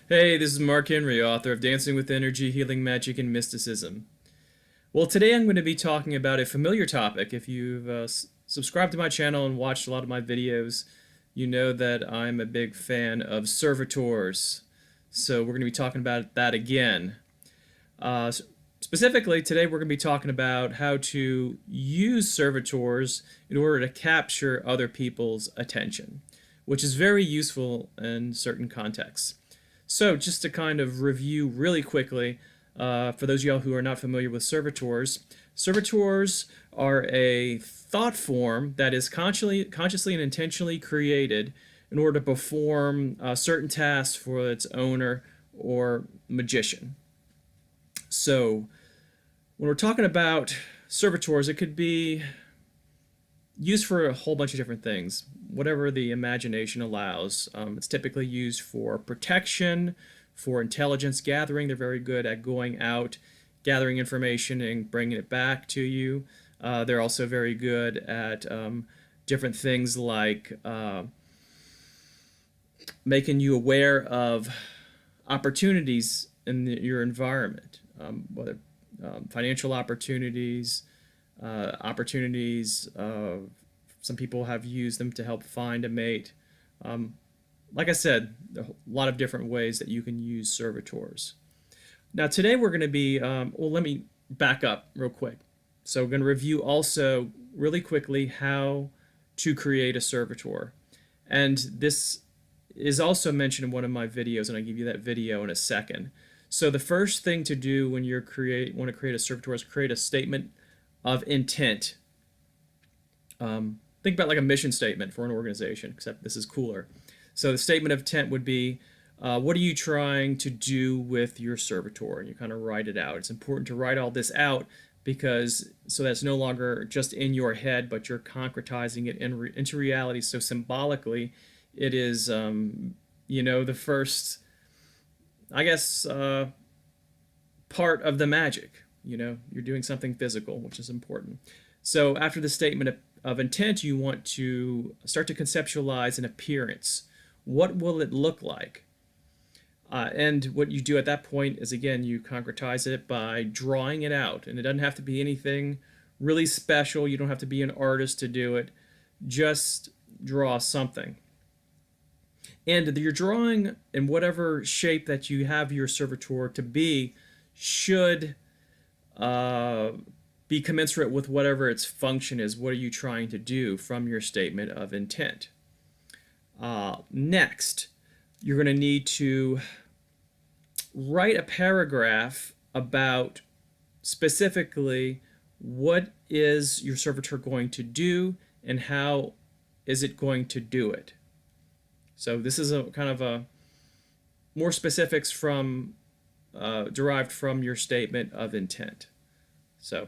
Hey, this is Mark Henry, author of Dancing with Energy, Healing Magic, and Mysticism. Well, today I'm going to be talking about a familiar topic. If you've subscribed to my channel and watched a lot of my videos, you know that I'm a big fan of servitors. So we're going to be talking about that again. Uh, Specifically, today we're going to be talking about how to use servitors in order to capture other people's attention, which is very useful in certain contexts. So, just to kind of review really quickly, for those of y'all who are not familiar with servitors, servitors are a thought form that is consciously and intentionally created in order to perform certain tasks for its owner or magician. So, when we're talking about servitors, it could be used for a whole bunch of different things, whatever the imagination allows. It's typically used for protection, for intelligence gathering. They're very good at going out, gathering information, and bringing it back to you. They're also very good at different things like making you aware of opportunities in your environment, whether financial opportunities, opportunities. Some people have used them to help find a mate. Like I said, a lot of different ways that you can use servitors. Now, today we're going to be, well, let me back up real quick. So, we're going to review also really quickly how to create a servitor. And this is also mentioned in one of my videos, and I'll give you that video in a second. So, the first thing to do when you want to create a servitor is create a statement of intent. Think about like a mission statement for an organization, except this is cooler. So the statement of intent would be, what are you trying to do with your servitor? And you kind of write it out. It's important to write all this out because so that's no longer just in your head, but you're concretizing it into reality. So symbolically, it is, the first, I guess, part of the magic. You're doing something physical, which is important. So after the statement of intent, you want to start to conceptualize an appearance. What will it look like? And what you do at that point is, again, you concretize it by drawing it out. And it doesn't have to be anything really special. You don't have to be an artist to do it. Just draw something. And your drawing in whatever shape that you have your servitor to be should be commensurate with whatever its function is. What are you trying to do from your statement of intent? Next, you're going to need to write a paragraph about specifically what is your servitor going to do and how is it going to do it. So this is a kind of a more specifics from derived from your statement of intent. So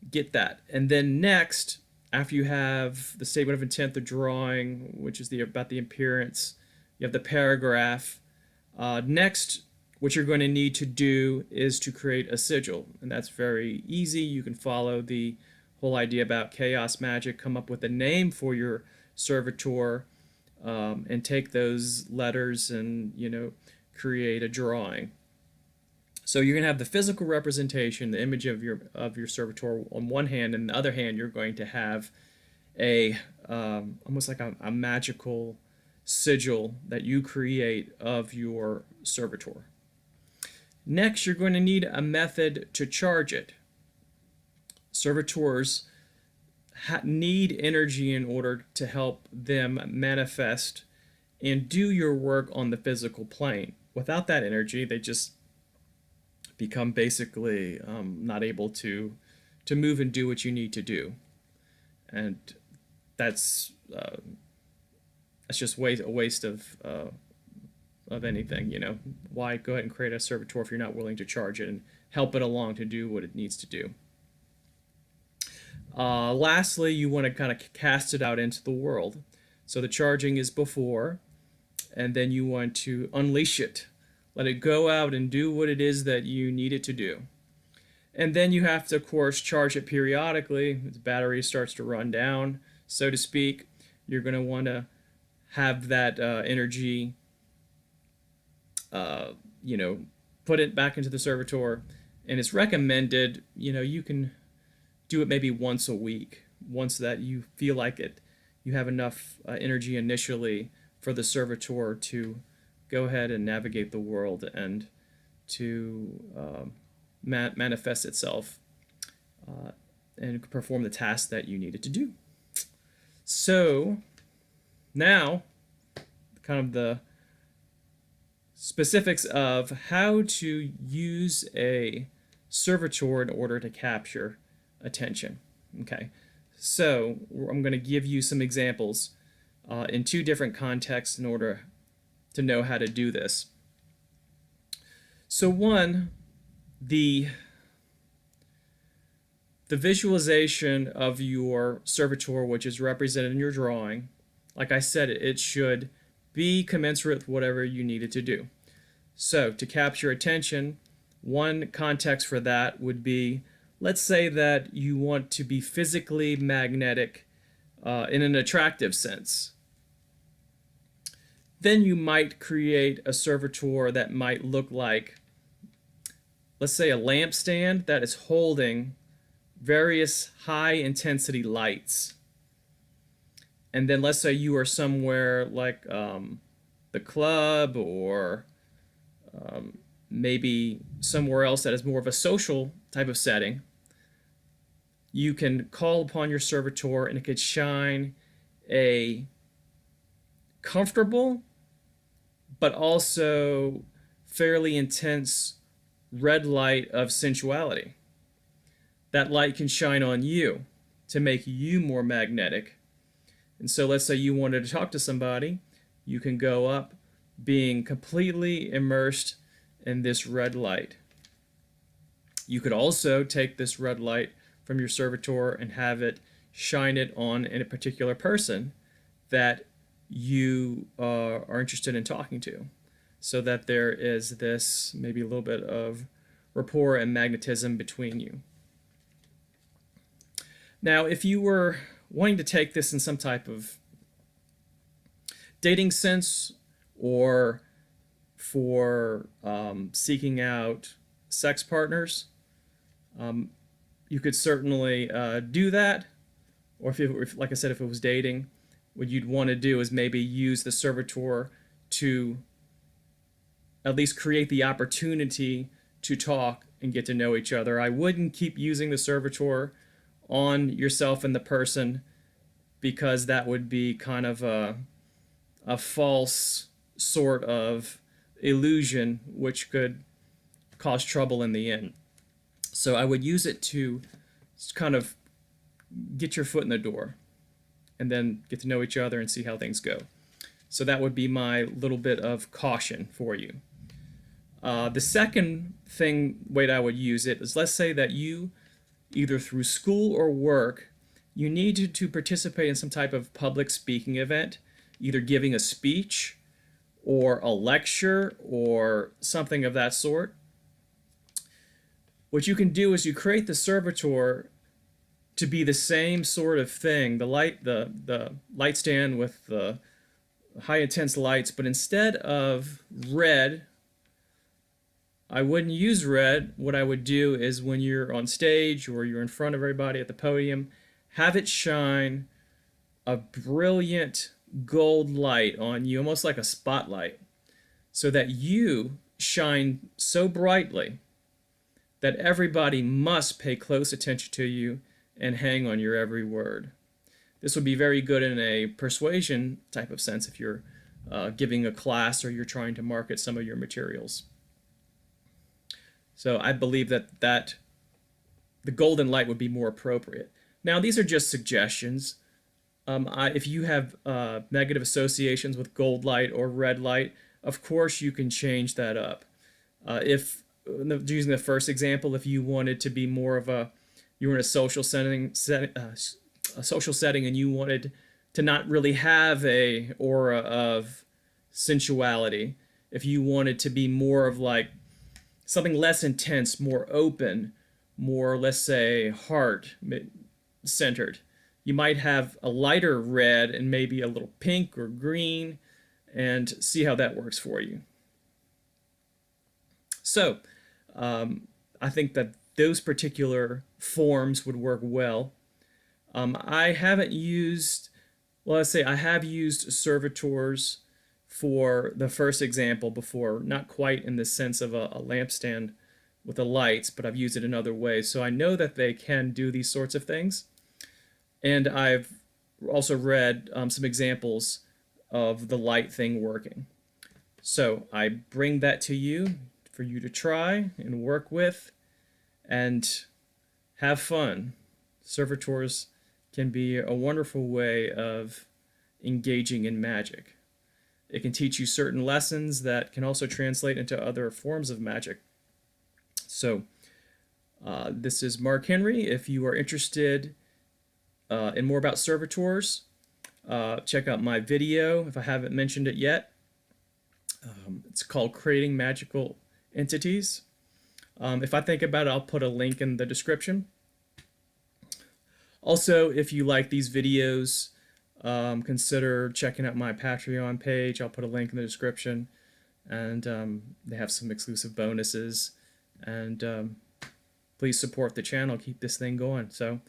get that. And then next, after you have the statement of intent, the drawing, which is about the appearance, you have the paragraph. Next, what you're going to need to do is to create a sigil. And that's very easy. You can follow the whole idea about chaos magic, come up with a name for your servitor, and take those letters and, create a drawing. So you're going to have the physical representation, the image of your servitor on one hand, and on the other hand, you're going to have a almost like a magical sigil that you create of your servitor. Next, you're going to need a method to charge it. Servitors need energy in order to help them manifest and do your work on the physical plane. Without that energy, they just become basically not able to move and do what you need to do, and that's just a waste of anything. Why go ahead and create a servitor if you're not willing to charge it and help it along to do what it needs to do? Lastly, you want to kind of cast it out into the world. So the charging is before, and then you want to unleash it. Let it go out and do what it is that you need it to do. And then you have to, of course, charge it periodically. The battery starts to run down, so to speak. You're going to want to have that energy you know, put it back into the Servitor, and it's recommended, you know, you can do it maybe once a week, once that you feel like it, you have enough energy initially for the Servitor to go ahead and navigate the world and to manifest itself and perform the task that you needed to do. So now, kind of the specifics of how to use a servitor in order to capture attention. Okay, so I'm going to give you some examples in two different contexts in order to know how to do this. So one, the visualization of your servitor, which is represented in your drawing, like I said, it should be commensurate with whatever you needed to do. So to capture attention, one context for that would be, let's say that you want to be physically magnetic in an attractive sense. Then you might create a servitor that might look like, let's say, a lampstand that is holding various high intensity lights. And then let's say you are somewhere like the club, or maybe somewhere else that is more of a social type of setting. You can call upon your servitor, and it could shine a comfortable but also fairly intense red light of sensuality. That light can shine on you to make you more magnetic. And so let's say you wanted to talk to somebody, you can go up being completely immersed in this red light. You could also take this red light from your servitor and have it shine it on a particular person that you are interested in talking to, so that there is this maybe a little bit of rapport and magnetism between you. Now, if you were wanting to take this in some type of dating sense, or for seeking out sex partners, you could certainly do that. Or if, like I said, if it was dating, what you'd want to do is maybe use the servitor to at least create the opportunity to talk and get to know each other. I wouldn't keep using the servitor on yourself and the person, because that would be kind of a false sort of illusion, which could cause trouble in the end. So I would use it to kind of get your foot in the door and then get to know each other and see how things go. So that would be my little bit of caution for you. The second way that I would use it is, let's say that you, either through school or work, you need to participate in some type of public speaking event, either giving a speech or a lecture or something of that sort. What you can do is you create the servitor to be the same sort of thing, the light stand with the high intense lights, but instead of red, I wouldn't use red. What I would do is, when you're on stage or you're in front of everybody at the podium, have it shine a brilliant gold light on you, almost like a spotlight, so that you shine so brightly that everybody must pay close attention to you and hang on your every word. This would be very good in a persuasion type of sense if you're giving a class or you're trying to market some of your materials. So I believe that the golden light would be more appropriate. Now, these are just suggestions. If you have negative associations with gold light or red light, of course you can change that up. If using the first example, if you wanted to be more of you were in a social setting and you wanted to not really have a aura of sensuality, if you wanted to be more of like something less intense, more open, more, let's say, heart-centered, you might have a lighter red and maybe a little pink or green, and see how that works for you. So I think that those particular forms would work well. I haven't used, well, let's say I have used servitors for the first example before, not quite in the sense of a lampstand with the lights, but I've used it in other ways. So I know that they can do these sorts of things. And I've also read some examples of the light thing working. So I bring that to you for you to try and work with and have fun. Servitors can be a wonderful way of engaging in magic. It can teach you certain lessons that can also translate into other forms of magic. So this is Mark Henry. If you are interested in more about servitors, check out my video if I haven't mentioned it yet. It's called Creating Magical Entities. If I think about it, I'll put a link in the description. Also, if you like these videos, consider checking out my Patreon page. I'll put a link in the description, and they have some exclusive bonuses. And please support the channel, keep this thing going. So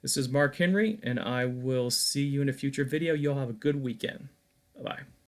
this is Mark Henry, and I will see you in a future video. You'll have a good weekend. Bye-bye.